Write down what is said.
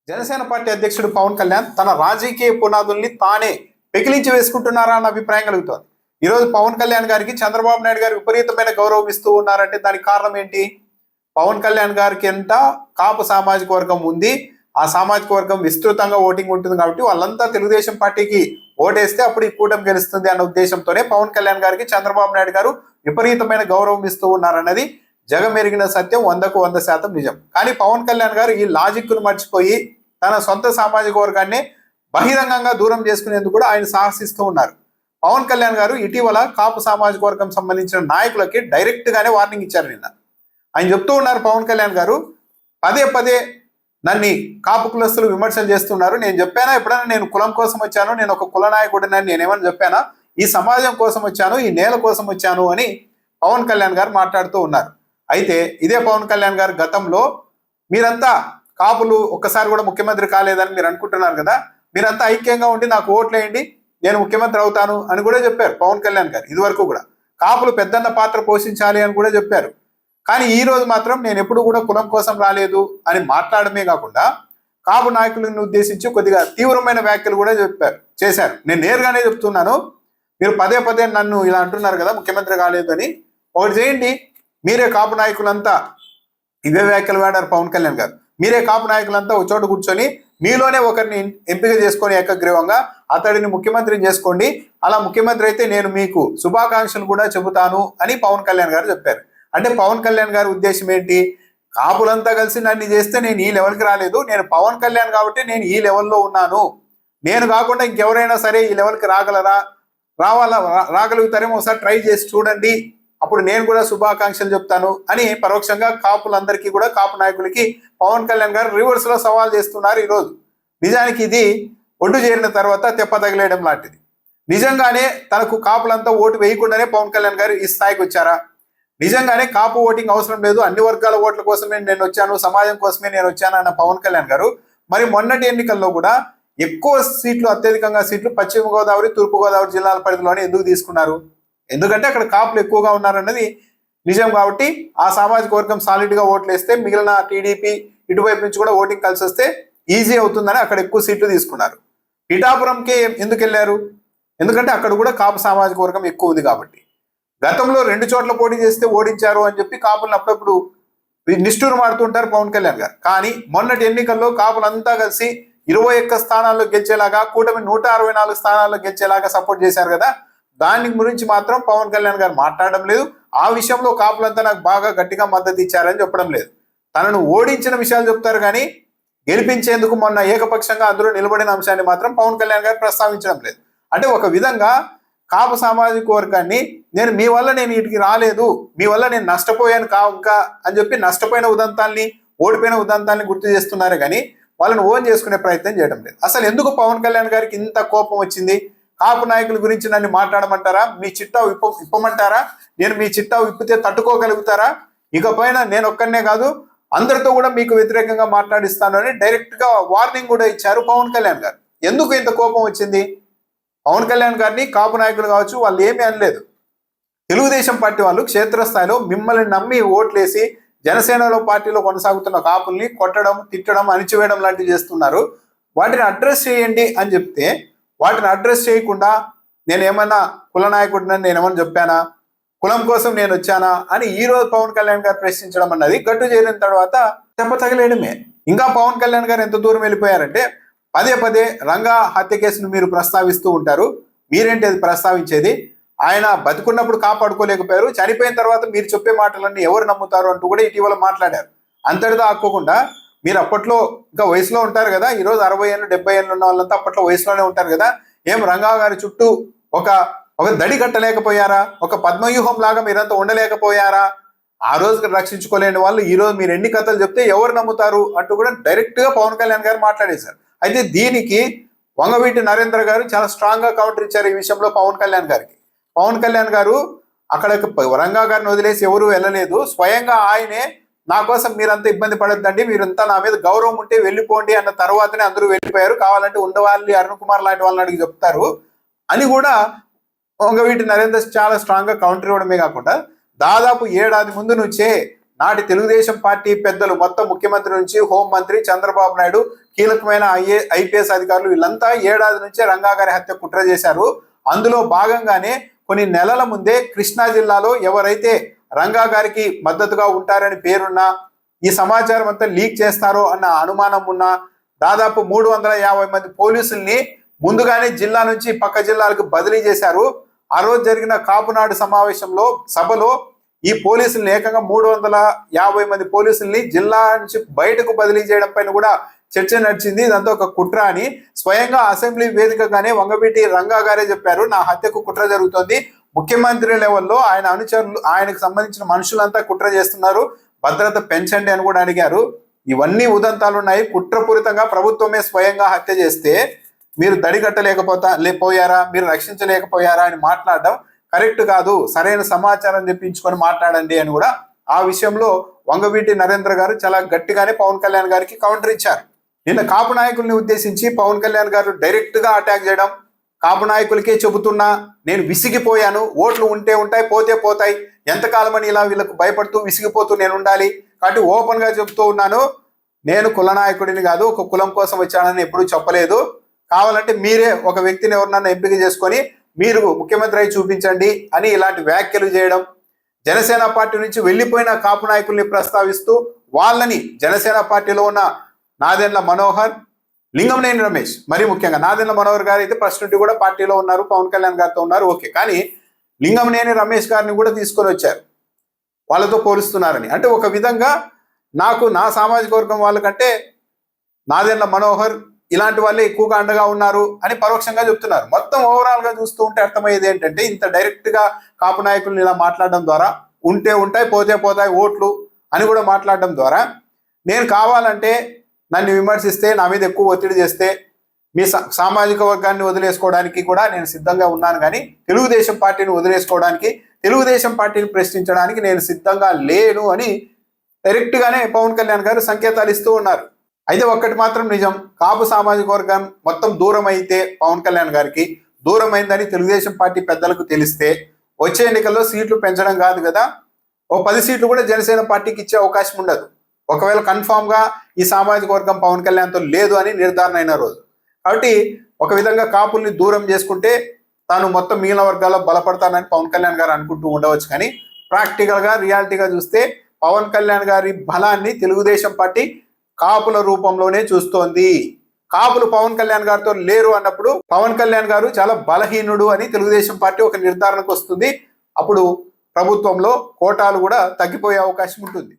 Janasena party అధ్యక్షుడు పవన్ కళ్యాణ్ తన రాజకీయ పునాదుల్ని తానే పెకిలించి వేసుకుంటున్నారా అన్న అభిప్రాయం కలుగుతోంది. ఈరోజు పవన్ కళ్యాణ్ గారికి చంద్రబాబు నాయుడు గారు విపరీతమైన గౌరవం ఇస్తూ ఉన్నారంటే దానికి కారణం ఏంటి? పవన్ కళ్యాణ్ గారికి ఎంత కాపు సామాజిక వర్గం ఉంది, ఆ సామాజిక వర్గం విస్తృతంగా ఓటింగ్ ఉంటుంది కాబట్టి వాళ్ళంతా తెలుగుదేశం పార్టీకి ఓటేస్తే అప్పుడు ఈ కూటమి గెలుస్తుంది అన్న ఉద్దేశంతోనే పవన్ కళ్యాణ్ గారికి చంద్రబాబు నాయుడు గారు విపరీతమైన గౌరవం ఇస్తూ ఉన్నారన్నది జగమెరిగిన సత్యం, 100% నిజం. కానీ పవన్ కళ్యాణ్ గారు ఈ లాజిక్ ను మర్చిపోయి తన సొంత సామాజిక వర్గాన్ని బహిరంగంగా దూరం చేసుకునేందుకు కూడా ఆయన సాహసిస్తూ ఉన్నారు. పవన్ కళ్యాణ్ గారు ఇటీవల కాపు సామాజిక వర్గం సంబంధించిన నాయకులకి డైరెక్ట్ గానే వార్నింగ్ ఇచ్చారు. నిన్న ఆయన చెప్తూ ఉన్నారు, పవన్ కళ్యాణ్ గారు పదే పదే నన్ను కాపు కులస్తులు విమర్శలు చేస్తున్నారు. నేను చెప్పానా ఎప్పుడైనా నేను కులం కోసం వచ్చాను, నేను ఒక కుల నాయకుడినని నేనేమని చెప్పానా? ఈ సమాజం కోసం వచ్చాను, ఈ నేల కోసం వచ్చాను అని పవన్ కళ్యాణ్ గారు మాట్లాడుతూ ఉన్నారు. అయితే ఇదే పవన్ కళ్యాణ్ గారు గతంలో మీరంతా కాపులు ఒక్కసారి కూడా ముఖ్యమంత్రి కాలేదని మీరు అనుకుంటున్నారు కదా, మీరంతా ఐక్యంగా ఉండి నాకు ఓట్లేయండి, నేను ముఖ్యమంత్రి అవుతాను అని కూడా చెప్పారు పవన్ కళ్యాణ్ గారు. ఇదివరకు కూడా కాపులు పెద్దన్న పాత్ర పోషించాలి అని కూడా చెప్పారు. కానీ ఈ రోజు మాత్రం నేను ఎప్పుడు కూడా కులం కోసం రాలేదు అని మాట్లాడమే కాకుండా కాపు నాయకులను ఉద్దేశించి కొద్దిగా తీవ్రమైన వ్యాఖ్యలు కూడా చేశారు. నేను నేరుగానే చెప్తున్నాను, మీరు పదే పదే నన్ను ఇలా అంటున్నారు కదా ముఖ్యమంత్రి కాలేదు అని, ఒకటి చేయండి, మీరే కాపు నాయకులంతా ఇవే వ్యాఖ్యలు వాడారు పవన్ కళ్యాణ్ గారు. మీరే కాపు నాయకులంతా ఒక చోట కూర్చొని మీలోనే ఒకరిని ఎంపిక చేసుకొని ఏకగ్రీవంగా అతడిని ముఖ్యమంత్రిని చేసుకోండి, అలా ముఖ్యమంత్రి అయితే నేను మీకు శుభాకాంక్షలు కూడా చెబుతాను అని పవన్ కళ్యాణ్ గారు చెప్పారు. అంటే పవన్ కళ్యాణ్ గారి ఉద్దేశం ఏంటి? కాపులంతా కలిసి నన్ను చేస్తే నేను ఈ లెవెల్కి రాలేదు, నేను పవన్ కళ్యాణ్ కాబట్టి నేను ఈ లెవెల్లో ఉన్నాను, నేను కాకుండా ఇంకెవరైనా సరే ఈ లెవెల్కి రాగలుగుతారేమో ఒకసారి ట్రై చేసి చూడండి, అప్పుడు నేను కూడా శుభాకాంక్షలు చెప్తాను అని పరోక్షంగా కాపులందరికీ కూడా కాపు నాయకులకి పవన్ కళ్యాణ్ గారు రివర్స్ లో సవాల్ చేస్తున్నారు ఈరోజు. నిజానికి ఇది ఒడ్డు చేరిన తర్వాత తెప్ప తగిలేయడం లాంటిది. నిజంగానే తనకు కాపులంతా ఓటు వేయకుండానే పవన్ కళ్యాణ్ గారు ఈ స్థాయికి వచ్చారా? నిజంగానే కాపు ఓటింగ్ అవసరం లేదు, అన్ని వర్గాల ఓట్ల కోసమే నేను వచ్చాను, సమాజం కోసమే నేను వచ్చాను అన్న పవన్ కళ్యాణ్ గారు మరి మొన్నటి ఎన్నికల్లో కూడా ఎక్కువ సీట్లు, అత్యధికంగా సీట్లు పశ్చిమ గోదావరి, తూర్పు గోదావరి జిల్లాల పరిధిలోనే ఎందుకు తీసుకున్నారు? ఎందుకంటే అక్కడ కాపులు ఎక్కువగా ఉన్నారన్నది నిజం కాబట్టి ఆ సామాజిక వర్గం సాలిడ్ గా ఓట్లు వేస్తే మిగిలిన టీడీపీ ఇటువైపు నుంచి కూడా ఓటింగ్ కలిసి వస్తే ఈజీ అవుతుందని అక్కడ ఎక్కువ సీట్లు తీసుకున్నారు. పిఠాపురంకి ఎందుకు వెళ్ళారు? ఎందుకంటే అక్కడ కూడా కాపు సామాజిక వర్గం ఎక్కువ ఉంది కాబట్టి. గతంలో 2 చోట్ల పోటీ చేస్తే ఓడించారు అని చెప్పి కాపులను అప్పుడప్పుడు నిష్ఠూరు మాడుతుంటారు పవన్ కళ్యాణ్ గారు. కానీ మొన్నటి ఎన్నికల్లో కాపులంతా కలిసి 21 స్థానాల్లో గెలిచేలాగా, కూటమి 164 స్థానాల్లో గెలిచేలాగా సపోర్ట్ చేశారు కదా, దాని గురించి మాత్రం పవన్ కళ్యాణ్ గారు మాట్లాడడం లేదు. ఆ విషయంలో కాపులంతా నాకు బాగా గట్టిగా మద్దతు ఇచ్చారని చెప్పడం లేదు. తనను ఓడించిన విషయాలు చెప్తారు కానీ గెలిపించేందుకు మొన్న ఏకపక్షంగా అందరూ నిలబడిన అంశాన్ని మాత్రం పవన్ కళ్యాణ్ గారు ప్రస్తావించడం లేదు. అంటే ఒక విధంగా కాపు సామాజిక వర్గాన్ని నేను మీ వల్ల నేను వీటికి రాలేదు, మీ వల్ల నేను నష్టపోయాను ఇంకా అని చెప్పి నష్టపోయిన ఉదంతాల్ని, ఓడిపోయిన ఉదంతాల్ని గుర్తు చేస్తున్నారు కానీ వాళ్ళని ఓన్ చేసుకునే ప్రయత్నం చేయడం లేదు. అసలు ఎందుకు పవన్ కళ్యాణ్ గారికి ఇంత కోపం వచ్చింది? కాపు నాయకుల గురించి నన్ను మాట్లాడమంటారా? మీ చిట్టా విప్పమంటారా? నేను మీ చిట్టా విప్పితే తట్టుకోగలుగుతారా? ఇకపైన నేను ఒక్కనే కాదు అందరితో కూడా మీకు వ్యతిరేకంగా మాట్లాడిస్తాను అని డైరెక్ట్ గా వార్నింగ్ కూడా ఇచ్చారు పవన్ కళ్యాణ్ గారు. ఎందుకు ఇంత కోపం వచ్చింది పవన్ కళ్యాణ్ గారిని? కాపు నాయకులు కావచ్చు, వాళ్ళు ఏమీ అనలేదు. తెలుగుదేశం పార్టీ వాళ్ళు క్షేత్రస్థాయిలో మిమ్మల్ని నమ్మి ఓట్లేసి జనసేనలో పార్టీలో కొనసాగుతున్న కాపుల్ని కొట్టడం, తిట్టడం, అణిచివేయడం లాంటివి చేస్తున్నారు. వాటిని అడ్రస్ చేయండి అని చెప్తే వాటిని అడ్రస్ చేయకుండా నేను ఏమన్నా కుల నాయకుడినని నేనేమన్నా చెప్పానా, కులం కోసం నేను వచ్చానా అని ఈ రోజు పవన్ కళ్యాణ్ గారు ప్రశ్నించడం అన్నది గట్టు చేరిన తర్వాత దెబ్బ తగిలేయడమే. ఇంకా పవన్ కళ్యాణ్ గారు ఎంత దూరం వెళ్ళిపోయారంటే పదే పదే రంగా హత్య కేసును మీరు ప్రస్తావిస్తూ ఉంటారు. మీరేంటి అది ప్రస్తావించేది? ఆయన బతుకున్నప్పుడు కాపాడుకోలేకపోయారు, చనిపోయిన తర్వాత మీరు చెప్పే మాటలన్నీ ఎవరు నమ్ముతారు అంటూ కూడా ఇటీవల మాట్లాడారు. అంతటితో ఆక్కోకుండా మీరు అప్పట్లో ఇంకా వయసులో ఉంటారు కదా, ఈరోజు 60 ఏళ్ళు 70 ఏళ్ళు ఉన్న వాళ్ళంతా అప్పట్లో వయసులోనే ఉంటారు కదా, ఏం రంగా గారి చుట్టూ ఒక దడి కట్టలేకపోయారా? ఒక పద్మవ్యూహం లాగా మీరంతా ఉండలేకపోయారా? ఆ రోజు రక్షించుకోలేని వాళ్ళు ఈ రోజు మీరు ఎన్ని కథలు చెప్తే ఎవరు నమ్ముతారు అంటూ కూడా డైరెక్ట్ గా పవన్ కళ్యాణ్ గారు మాట్లాడేశారు. అయితే దీనికి వంగవీటి నరేంద్ర గారు చాలా స్ట్రాంగ్ గా కౌంటర్ ఇచ్చారు ఈ విషయంలో పవన్ కళ్యాణ్ గారికి. పవన్ కళ్యాణ్ గారు అక్కడికి రంగా గారిని వదిలేసి ఎవరు వెళ్ళలేదు, స్వయంగా ఆయనే నా కోసం మీరంతా ఇబ్బంది పడొద్దండి, మీరంతా నా మీద గౌరవం ఉంటే వెళ్ళిపోండి అన్న తర్వాతనే అందరూ వెళ్ళిపోయారు, కావాలంటే ఉండవాలి అరుణ్ కుమార్ లాంటి వాళ్ళని అడిగి చెప్తారు అని కూడా వంగవీటి నరేంద్ర చాలా స్ట్రాంగ్ గా కౌంటర్ ఇవ్వడమే కాకుండా దాదాపు 7 ఏడాది ముందు నుంచే నాటి తెలుగుదేశం పార్టీ పెద్దలు మొత్తం ముఖ్యమంత్రి నుంచి హోంమంత్రి చంద్రబాబు నాయుడు కీలకమైన ఐపీఎస్ అధికారులు వీళ్ళంతా ఏడాది నుంచే రంగా గారి హత్య కుట్ర చేశారు. అందులో భాగంగానే కొన్ని నెలల ముందే కృష్ణా జిల్లాలో ఎవరైతే రంగా గారికి మద్దతుగా ఉంటారని పేరున్నా, ఈ సమాచారం అంతా లీక్ చేస్తారో అన్న అనుమానం ఉన్న దాదాపు 350 మంది పోలీసుల్ని ముందుగానే జిల్లా నుంచి పక్క జిల్లాలకు బదిలీ చేశారు. ఆ రోజు జరిగిన కాపునాడు సభలో ఈ పోలీసుల్ని ఏకంగా 350 మంది పోలీసుల్ని జిల్లా నుంచి బయటకు బదిలీ చేయడం పైన కూడా చర్చ నడిచింది. ఇదంతా ఒక కుట్ర అని స్వయంగా అసెంబ్లీ వేదికగానే వంగవీటి రంగా గారే చెప్పారు, నా హత్యకు కుట్ర జరుగుతోంది, ముఖ్యమంత్రి లెవెల్లో ఆయన అనుచరులు, ఆయనకు సంబంధించిన మనుషులంతా కుట్ర చేస్తున్నారు, భద్రత పెంచండి అని కూడా అడిగారు. ఇవన్నీ ఉదంతాలు ఉన్నాయి. కుట్రపూరితంగా ప్రభుత్వమే స్వయంగా హత్య చేస్తే మీరు పోయారా, మీరు రక్షించలేకపోయారా అని మాట్లాడడం కరెక్ట్ కాదు, సరైన సమాచారం తెప్పించుకొని మాట్లాడండి అని కూడా ఆ విషయంలో వంగవీటి నరేంద్ర గారు చాలా గట్టిగానే పవన్ కళ్యాణ్ గారికి కౌంటర్ ఇచ్చారు. నిన్న కాపు నాయకుల్ని ఉద్దేశించి పవన్ కళ్యాణ్ గారు డైరెక్ట్ గా అటాక్ చేయడం, కాపు నాయకులకే చెబుతున్నా నేను విసిగిపోయాను, ఓట్లు ఉంటే ఉంటాయి పోతే పోతాయి, ఎంతకాలమని ఇలా వీళ్ళకు భయపడుతూ విసిగిపోతూ నేను ఉండాలి, కాబట్టి ఓపెన్ గా చెబుతూ ఉన్నాను, నేను కుల నాయకుడిని కాదు, ఒక కులం కోసం వచ్చానని ఎప్పుడూ చెప్పలేదు, కావాలంటే మీరే ఒక వ్యక్తిని ఎవరినన్నా ఎంపిక చేసుకొని మీరు ముఖ్యమంత్రి అయి చూపించండి అని ఇలాంటి వ్యాఖ్యలు చేయడం, జనసేన పార్టీ నుంచి వెళ్ళిపోయిన కాపు నాయకుల్ని ప్రస్తావిస్తూ వాళ్ళని జనసేన పార్టీలో ఉన్న నాదెండ్ల మనోహర్, లింగంనేని రమేష్, మరీ ముఖ్యంగా నాదెండ్ల మనోహర్ గారు అయితే ఫస్ట్ నుండి కూడా పార్టీలో ఉన్నారు, పవన్ కళ్యాణ్ గారితో ఉన్నారు, ఓకే, కానీ లింగంనేని రమేష్ గారిని కూడా తీసుకొని వచ్చారు వాళ్ళతో పోలుస్తున్నారని. అంటే ఒక విధంగా నాకు నా సామాజిక వర్గం వాళ్ళకంటే నాదెండ్ల మనోహర్ ఇలాంటి వాళ్ళే ఎక్కువగా అండగా ఉన్నారు అని పరోక్షంగా చెప్తున్నారు. మొత్తం ఓవరాల్ గా చూస్తూ ఉంటే అర్థమయ్యేది ఏంటంటే, ఇంత డైరెక్ట్ గా కాపు నాయకుల్ని ఇలా మాట్లాడడం ద్వారా ఉంటే ఉంటాయి పోతే పోతాయి ఓట్లు అని కూడా మాట్లాడడం ద్వారా నేను కావాలంటే నన్ను విమర్శిస్తే, నా మీద ఎక్కువ ఒత్తిడి చేస్తే మీ సామాజిక వర్గాన్ని వదిలేసుకోవడానికి కూడా నేను సిద్ధంగా ఉన్నాను, కానీ తెలుగుదేశం పార్టీని వదిలేసుకోవడానికి, తెలుగుదేశం పార్టీని ప్రశ్నించడానికి నేను సిద్ధంగా లేను అని డైరెక్ట్ గానే పవన్ కళ్యాణ్ గారు సంకేతాలు ఇస్తూ ఉన్నారు. అయితే ఒక్కటి మాత్రం నిజం, కాపు సామాజిక వర్గం మొత్తం దూరం అయితే పవన్ కళ్యాణ్ గారికి దూరం అయిందని తెలుగుదేశం పార్టీ పెద్దలకు తెలిస్తే వచ్చే ఎన్నికల్లో సీట్లు పెంచడం కాదు కదా, ఓ 10 సీట్లు కూడా జనసేన పార్టీకి ఇచ్చే అవకాశం ఉండదు, ఒకవేళ కన్ఫామ్ గా ఈ సామాజిక వర్గం పవన్ కళ్యాణ్తో లేదు అని నిర్ధారణ అయిన రోజు. కాబట్టి ఒక విధంగా కాపుల్ని దూరం చేసుకుంటే తాను మొత్తం మిగిలిన వర్గాల్లో బలపడతానని పవన్ కళ్యాణ్ గారు అనుకుంటూ ఉండవచ్చు, కానీ ప్రాక్టికల్ గా రియాలిటీగా చూస్తే పవన్ కళ్యాణ్ గారి బలాన్ని తెలుగుదేశం పార్టీ కాపుల రూపంలోనే చూస్తోంది. కాపులు పవన్ కళ్యాణ్ గారితో లేరు అన్నప్పుడు పవన్ కళ్యాణ్ గారు చాలా బలహీనుడు అని తెలుగుదేశం పార్టీ ఒక నిర్ధారణకు వస్తుంది. అప్పుడు ప్రభుత్వంలో కోటాలు కూడా తగ్గిపోయే అవకాశం ఉంటుంది.